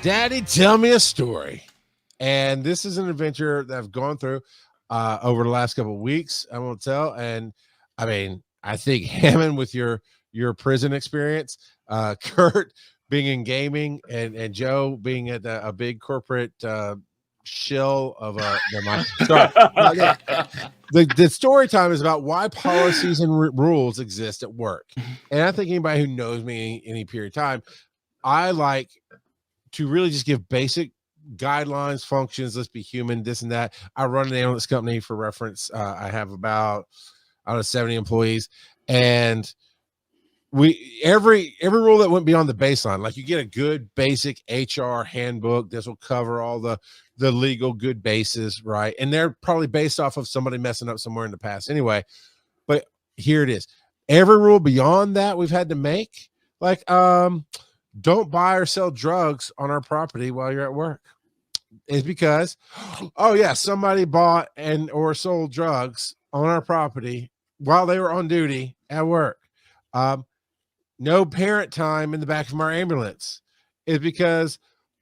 Daddy, tell me a story. And this is an adventure that I've gone through over the last couple of weeks. I won't tell. And I mean, I think Hammond with your prison experience, Kurt being in gaming, and Joe being at a big corporate shill of a. Never mind. Sorry. The story time is about why policies and rules exist at work. And I think anybody who knows me any period of time, I like to really just give basic guidelines, functions. Let's be human, this and that. I run an ambulance company for reference. I have about, I don't know, 70 employees, and we every rule that went beyond the baseline, like you get a good basic HR handbook. This will cover all the legal good bases, right? And they're probably based off of somebody messing up somewhere in the past anyway. But here it is. Every rule beyond that we've had to make, like don't buy or sell drugs on our property while you're at work. Is because, oh yeah, somebody bought and or sold drugs on our property while they were on duty at work. No parent time in the back of our ambulance is because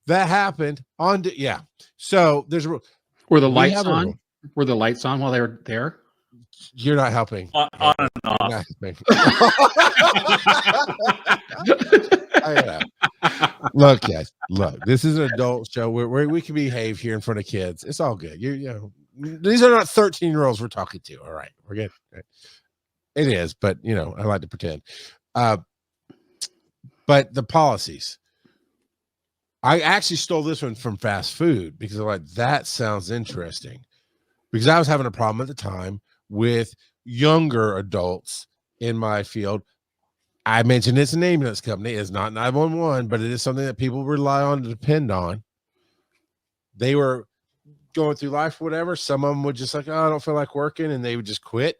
that happened on. Yeah. So there's a. Were the lights on? Were the lights on while they were there? You're not helping. On and off. Look, guys, look, this is an adult show where we can behave here in front of kids. It's all good. You know, these are not 13-year-olds we're talking to. All right, we're good. It is, but you know, I like to pretend. But the policies, I actually stole this one from fast food because I'm like, that sounds interesting. Because I was having a problem at the time with younger adults in my field. I mentioned it's an ambulance company. It's not 911, but it is something that people rely on to depend on. They were going through life, whatever. Some of them would just like, oh, I don't feel like working, and they would just quit.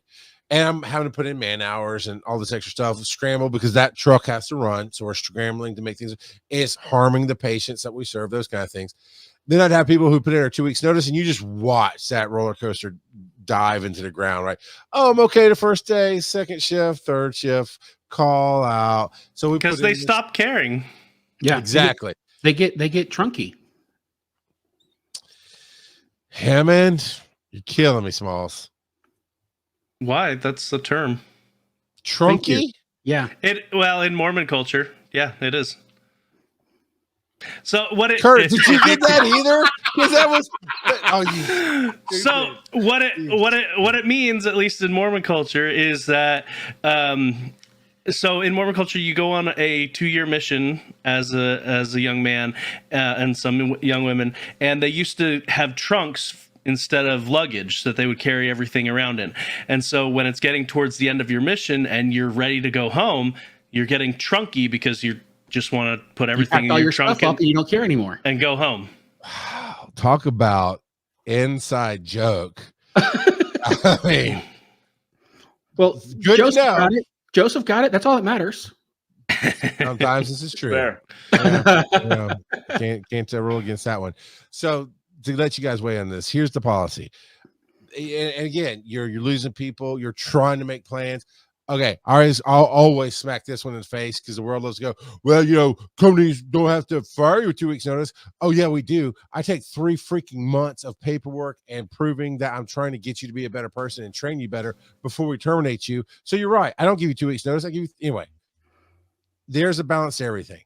And I'm having to put in man hours and all this extra stuff, scramble because that truck has to run. So we're scrambling to make things. It's harming the patients that we serve, those kind of things. Then I'd have people who put in a 2 weeks notice, and you just watch that roller coaster dive into the ground, right? Oh, I'm okay the first day, second shift, third shift, call out. So we because they stop caring. Yeah, exactly. They get trunky. Hammond, you're killing me, Smalls. Why? That's the term. Trunky? Yeah. Well, in Mormon culture, yeah, it is. So what it Kurt, did you get that either? Because that was so what it means, at least in Mormon culture, is that so in Mormon culture you go on a 2-year mission as a young man and some young women, and they used to have trunks instead of luggage that they would carry everything around in. And so when it's getting towards the end of your mission and you're ready to go home, you're getting trunky because you just want to put everything in your trunk and you don't care anymore and go home. Wow, talk about inside joke. I mean, well, good Joseph to know. got it. Joseph got it. That's all that matters. Sometimes this is true. Fair. Can't rule against that one. So to let you guys weigh on this, here's the policy. And again, you're losing people. You're trying to make plans. Okay, I'll always smack this one in the face because the world loves to go, well, you know, companies don't have to fire you with 2 weeks notice. Oh, yeah, we do. I take 3 freaking months of paperwork and proving that I'm trying to get you to be a better person and train you better before we terminate you. So you're right. I don't give you 2 weeks notice. I give you, anyway, there's a balance to everything.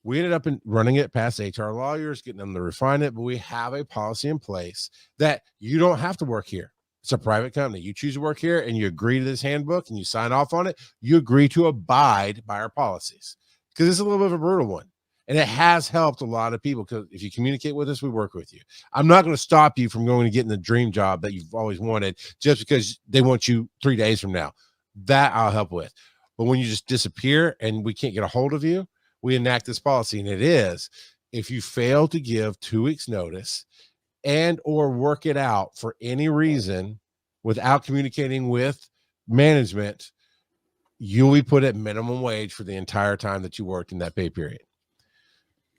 We ended up running it past HR lawyers, getting them to refine it, but we have a policy in place that you don't have to work here. It's a private company. You choose to work here and you agree to this handbook and you sign off on it. You agree to abide by our policies because it's a little bit of a brutal one. And it has helped a lot of people because if you communicate with us, we work with you. I'm not going to stop you from going to getting the dream job that you've always wanted just because they want you 3 days from now. That I'll help with. But when you just disappear and we can't get a hold of you, we enact this policy. And it is, if you fail to give 2 weeks notice and or work it out for any reason without communicating with management, you'll be put at minimum wage for the entire time that you worked in that pay period.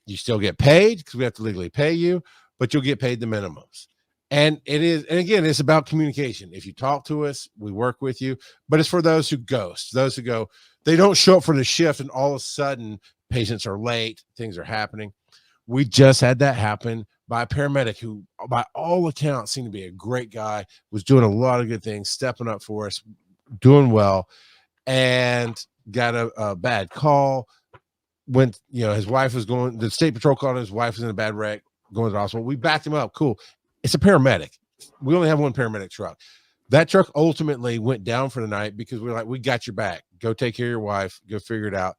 You still get paid because we have to legally pay you, but you'll get paid the minimums. And it is, and again, it's about communication. If you talk to us, we work with you, but it's for those who ghost, those who go, they don't show up for the shift and all of a sudden patients are late, things are happening. We just had that happen by a paramedic who, by all accounts, seemed to be a great guy, was doing a lot of good things, stepping up for us, doing well, and got a bad call. Went, his wife was going, the state patrol called him, his wife was in a bad wreck, going to the hospital. We backed him up. Cool. It's a paramedic. We only have one paramedic truck. That truck ultimately went down for the night because we were like, we got your back. Go take care of your wife. Go figure it out.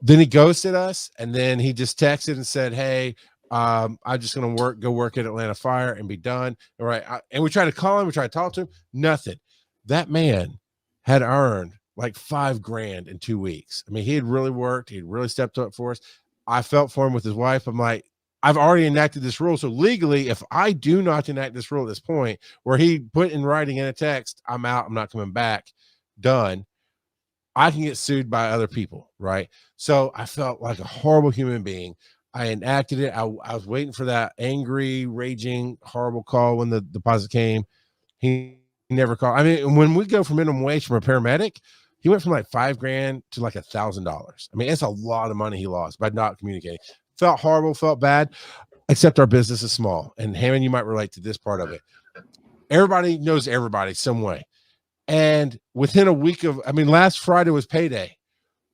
Then he ghosted us, and then he just texted and said, hey, I'm just going to go work at Atlanta Fire and be done. All right. And we tried to call him. We tried to talk to him. Nothing. That man had earned like $5,000 in 2 weeks. I mean, he had really worked. He had really stepped up for us. I felt for him with his wife. I'm like, I've already enacted this rule. So legally, if I do not enact this rule at this point where he put in writing in a text, I'm out, I'm not coming back, done, I can get sued by other people, right? So I felt like a horrible human being. I enacted it. I was waiting for that angry, raging, horrible call when the deposit came. He never called. I mean, when we go from minimum wage from a paramedic, he went from like $5,000 to like $1,000. I mean, it's a lot of money he lost by not communicating. Felt horrible, felt bad, except our business is small. And Hammond, you might relate to this part of it. Everybody knows everybody some way. And within a week last Friday was payday.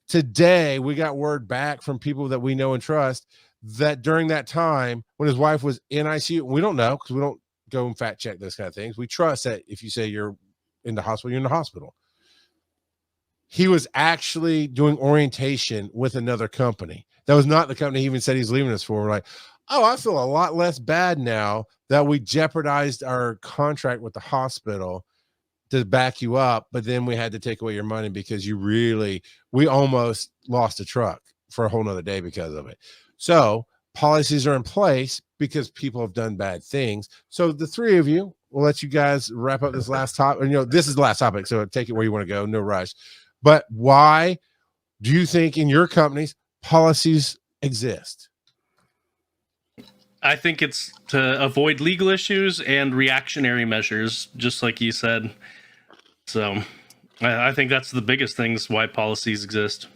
Today, we got word back from people that we know and trust that during that time when his wife was in ICU, we don't know because we don't go and fact check those kind of things. We trust that if you say you're in the hospital, you're in the hospital. He was actually doing orientation with another company. That was not the company he even said he's leaving us for. We're like, oh, I feel a lot less bad now that we jeopardized our contract with the hospital to back you up, but then we had to take away your money because we almost lost a truck for a whole nother day because of it. So policies are in place because people have done bad things. So the three of you, we'll let you guys wrap up this last topic. This is the last topic, so take it where you want to go, no rush. But why do you think in your companies policies exist? I think it's to avoid legal issues and reactionary measures, just like you said. So I think that's the biggest things why policies exist.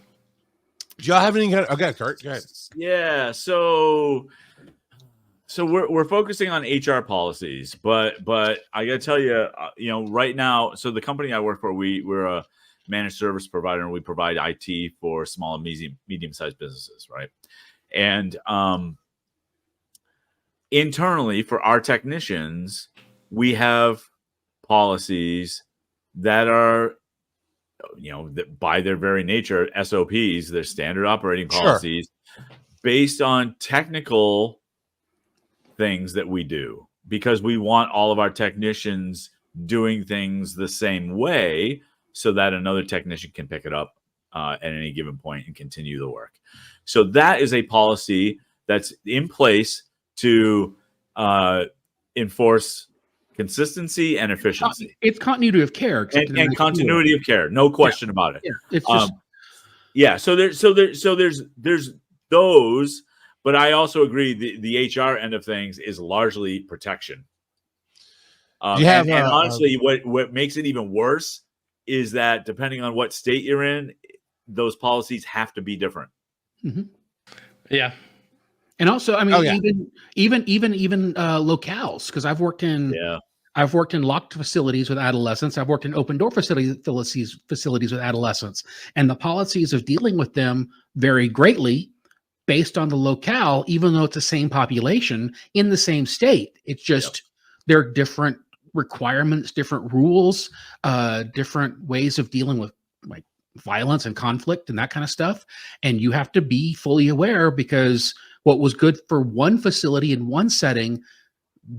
Do y'all have any okay, Kurt, go ahead. Yeah, so we're focusing on HR policies, but I got to tell you, right now, so the company I work for, we're a managed service provider, and we provide IT for small and medium-sized businesses, right? And internally for our technicians, we have policies that are, that by their very nature, SOPs, they're standard operating policies, based on technical things that we do, because we want all of our technicians doing things the same way so that another technician can pick it up at any given point and continue the work. So that is a policy that's in place to enforce consistency and efficiency. It's continuity of care and continuity of care, no question about it. Yeah, it's just so there's those, but I also agree the HR end of things is largely protection. And honestly, what makes it even worse is that depending on what state you're in, those policies have to be different. Mm-hmm. Yeah. And also, I mean, even locales, because I've worked in locked facilities with adolescents. I've worked in open door facilities with adolescents, and the policies of dealing with them vary greatly based on the locale, even though it's the same population in the same state. It's just there are different requirements, different rules, different ways of dealing with like violence and conflict and that kind of stuff. And you have to be fully aware, because what was good for one facility in one setting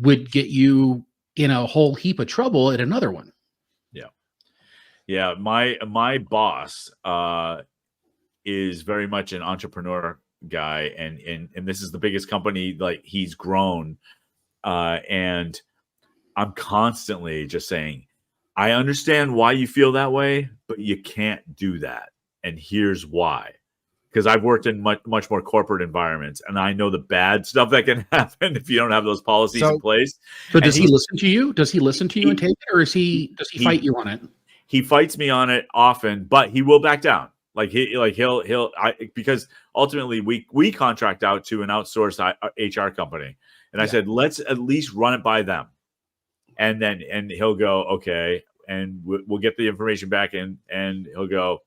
would get you in a whole heap of trouble at another one. Yeah. My boss is very much an entrepreneur guy, and this is the biggest company like he's grown, and I'm constantly just saying, I understand why you feel that way, but you can't do that, and here's why. Because I've worked in much more corporate environments, and I know the bad stuff that can happen if you don't have those policies in place. So does he listen to you? Does he listen to you and take it, or does he fight you on it? He fights me on it often, but he will back down. Because ultimately we contract out to an outsourced HR company, and I said, let's at least run it by them, and he'll go, okay, and we'll get the information back, and he'll go,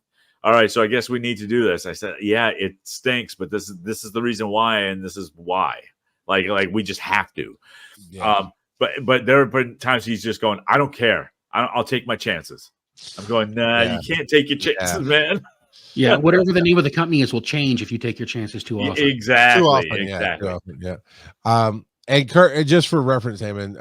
all right, so I guess we need to do this. I said, yeah, it stinks, but this is the reason why, and this is why, like we just have to. Yeah. But there have been times he's just going, I don't care, I'll take my chances. I'm going, nah, you can't take your chances, man. Yeah, whatever the name of the company is will change if you take your chances too often. Exactly. Too often, exactly. Too often, yeah. And Kurt, just for reference, Heyman,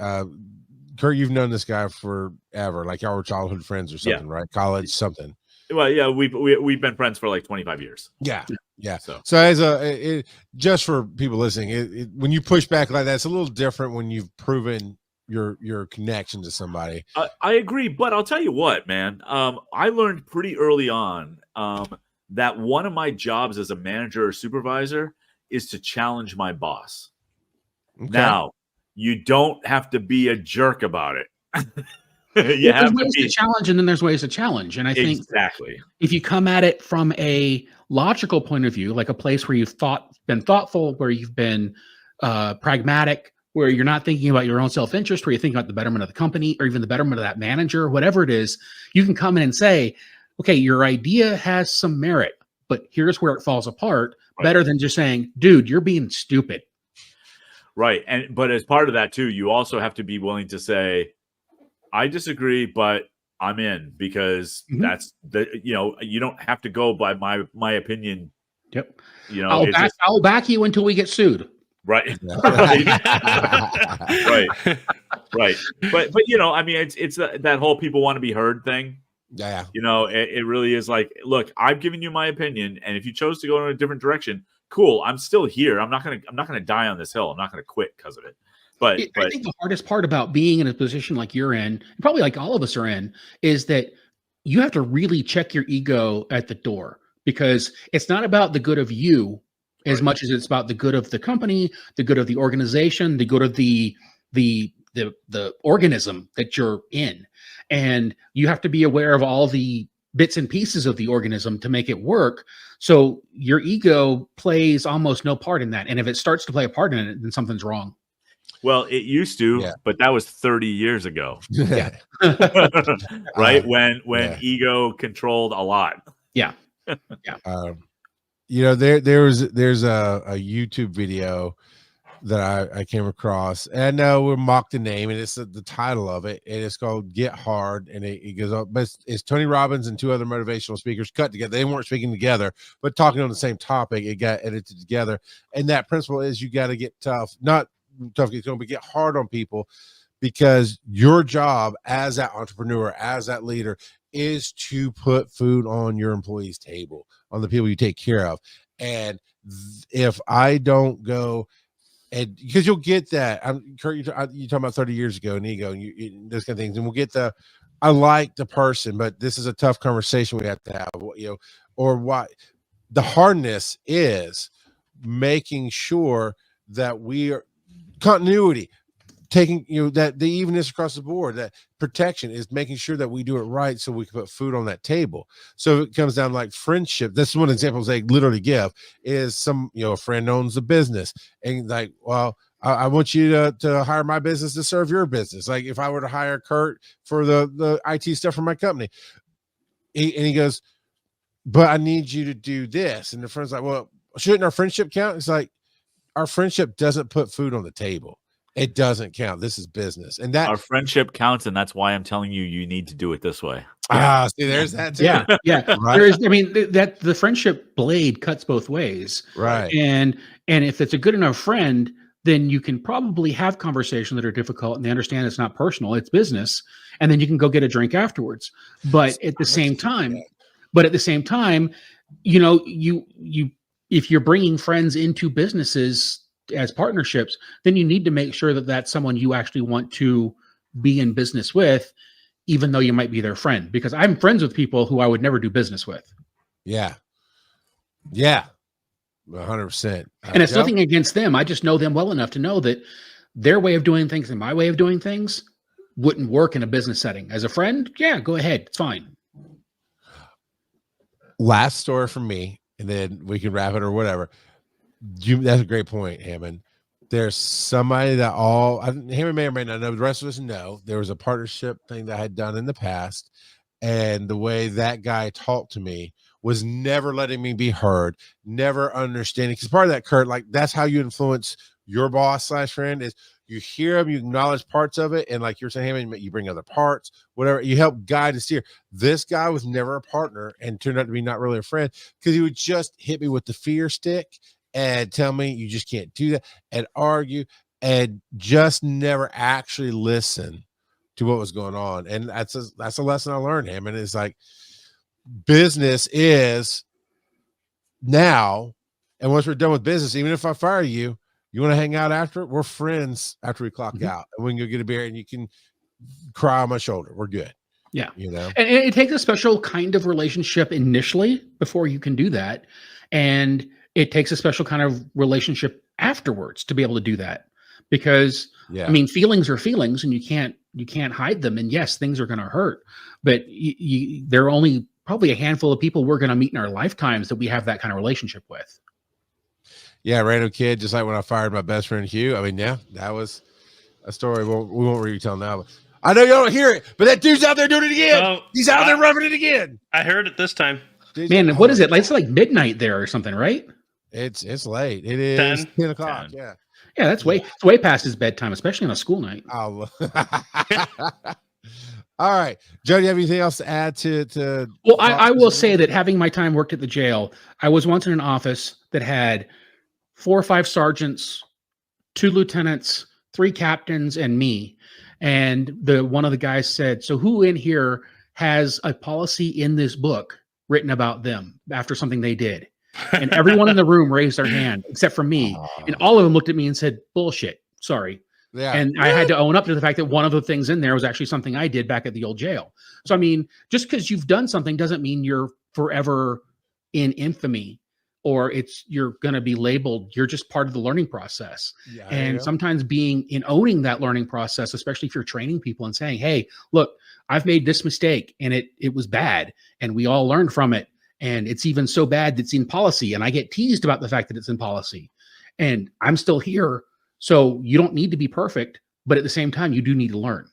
Kurt, you've known this guy forever, like y'all were childhood friends or something, right? College, something. Well, yeah, we've been friends for like 25 years. Yeah. So as just for people listening, when you push back like that, it's a little different when you've proven your connection to somebody. I agree, but I'll tell you what, man. I learned pretty early on that one of my jobs as a manager or supervisor is to challenge my boss. Okay. Now, you don't have to be a jerk about it. There's ways to challenge, and then there's ways to challenge. And I think exactly if you come at it from a logical point of view, like a place where you've been thoughtful, where you've been pragmatic, where you're not thinking about your own self-interest, where you're thinking about the betterment of the company or even the betterment of that manager, whatever it is, you can come in and say, okay, your idea has some merit, but here's where it falls apart, better than just saying, dude, you're being stupid. Right. But as part of that too, you also have to be willing to say, I disagree, but I'm in, because that's you don't have to go by my opinion. Yep. I'll back you until we get sued. Right. Right. Right. But I mean, it's that whole people want to be heard thing. Yeah. It really is like, look, I've given you my opinion, and if you chose to go in a different direction, cool. I'm still here. I'm not gonna die on this hill. I'm not gonna quit because of it. But I think the hardest part about being in a position like you're in, probably like all of us are in, is that you have to really check your ego at the door, because it's not about the good of you as much as it's about the good of the company, the good of the organization, the good of the organism that you're in. And you have to be aware of all the bits and pieces of the organism to make it work. So your ego plays almost no part in that. And if it starts to play a part in it, then something's wrong. Well, it used to, but that was 30 years ago. Yeah. Right? When ego controlled a lot. Yeah. Yeah. There's a YouTube video that I came across, and I know we mocked the name, and it's the title of it, and it's called Get Hard, and it goes up, but it's Tony Robbins and two other motivational speakers cut together. They weren't speaking together, but talking on the same topic. It got edited together, and that principle is you got to get tough, not tough, but get hard on people, because your job as that entrepreneur, as that leader, is to put food on your employees' table, on the people you take care of. And if I don't go, and because you'll get that, Kurt, you're talking about 30 years ago and ego and those kind of things, and we'll get I like the person, but this is a tough conversation we have to have, or why the hardness is making sure that we are continuity, taking that the evenness across the board, that protection is making sure that we do it right, so we can put food on that table. So it comes down like friendship. This is one example they literally give is a friend owns a business, and like, well, I want you to hire my business to serve your business. Like if I were to hire Kurt for the IT stuff for my company, and he goes, but I need you to do this, and the friend's like, well, shouldn't our friendship count? It's like, our friendship doesn't put food on the table. It doesn't count. This is business, and that our friendship counts, and that's why I'm telling you need to do it this way. See, there's that too. Yeah. Right? There is. I mean, that the friendship blade cuts both ways, right? And if it's a good enough friend, then you can probably have conversations that are difficult, and they understand it's not personal, it's business, and then you can go get a drink afterwards. But at the same time, you if you're bringing friends into businesses as partnerships, then you need to make sure that that's someone you actually want to be in business with, even though you might be their friend, because I'm friends with people who I would never do business with. Yeah. 100%. And it's nothing against them. I just know them well enough to know that their way of doing things and my way of doing things wouldn't work in a business setting. As a friend, yeah, go ahead. It's fine. Last story from me, and then we can wrap it or whatever. That's a great point, Hammond. There's somebody that Hammond may or may not know, the rest of us know. There was a partnership thing that I had done in the past, and the way that guy talked to me was never letting me be heard, never understanding. Because part of that, Kurt, like that's how you influence your boss / friend is you hear him, you acknowledge parts of it, and like you're saying, Hammond, you bring other parts, whatever. You help guide and steer. This guy was never a partner and turned out to be not really a friend because he would just hit me with the fear stick and tell me you just can't do that and argue and just never actually listen to what was going on. And that's a lesson I learned, Hammond. It's like business is now, and once we're done with business, even if I fire you, you want to hang out after? We're friends after we clock out, and we can go get a beer, and you can cry on my shoulder. We're good. Yeah, you know. And it takes a special kind of relationship initially before you can do that, and it takes a special kind of relationship afterwards to be able to do that. Because I mean, feelings are feelings, and you can't hide them. And yes, things are going to hurt, but there are only probably a handful of people we're going to meet in our lifetimes that we have that kind of relationship with. Yeah, random kid, just like when I fired my best friend Hugh. I mean, yeah, that was a story we won't retell now. But I know you don't hear it, but that dude's out there doing it again. Oh, he's out there roughing it again. I heard it this time. Man, what is it? It's like midnight there or something, right? It's late. It is 10 o'clock. 10. Yeah. Yeah, it's way past his bedtime, especially on a school night. Oh. All right, Joe, do you have anything else to add to? Well, I will say that having my time worked at the jail, I was once in an office that had 4 or 5 sergeants, 2 lieutenants, 3 captains, and me. And one of the guys said, "So who in here has a policy in this book written about them after something they did?" And everyone in the room raised their hand except for me. And all of them looked at me and said, "Bullshit. Sorry." Yeah. And I had to own up to the fact that one of the things in there was actually something I did back at the old jail. So, I mean, just because you've done something doesn't mean you're forever in infamy or you're going to be labeled. You're just part of the learning process. Yeah, and sometimes owning that learning process, especially if you're training people and saying, "Hey, look, I've made this mistake and it was bad and we all learned from it. And it's even so bad that it's in policy. And I get teased about the fact that it's in policy and I'm still here. So you don't need to be perfect, but at the same time, you do need to learn."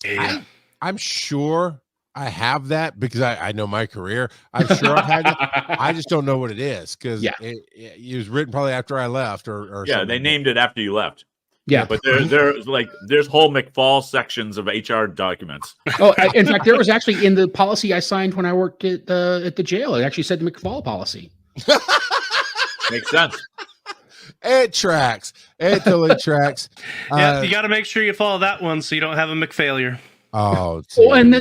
Yeah. I'm sure I have that because I know my career. I'm sure I've had that. I just don't know what it is because it was written probably after I left or something. They named it after you left. Yeah, but there's whole McFall sections of HR documents. Oh, in fact, there was actually in the policy I signed when I worked at the jail. It actually said the McFall policy. Makes sense. It tracks. It totally tracks. Yeah, you got to make sure you follow that one so you don't have a McFailure. Oh, well, and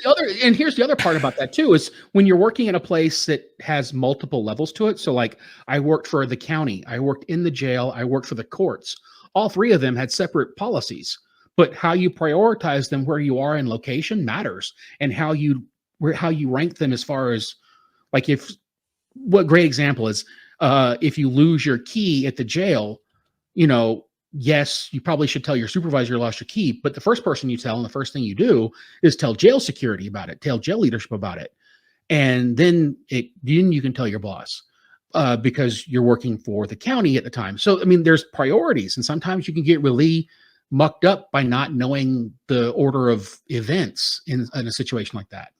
here's the other part about that too is when you're working in a place that has multiple levels to it. So, like, I worked for the county, I worked in the jail, I worked for the courts. All 3 of them had separate policies, but how you prioritize them where you are in location matters, and how you rank them as far as, like, what great example is. If you lose your key at the jail, yes, you probably should tell your supervisor you lost your key, but the first person you tell and the first thing you do is tell jail security about it, tell jail leadership about it. And then you can tell your boss because you're working for the county at the time. So, I mean, there's priorities, and sometimes you can get really mucked up by not knowing the order of events in a situation like that.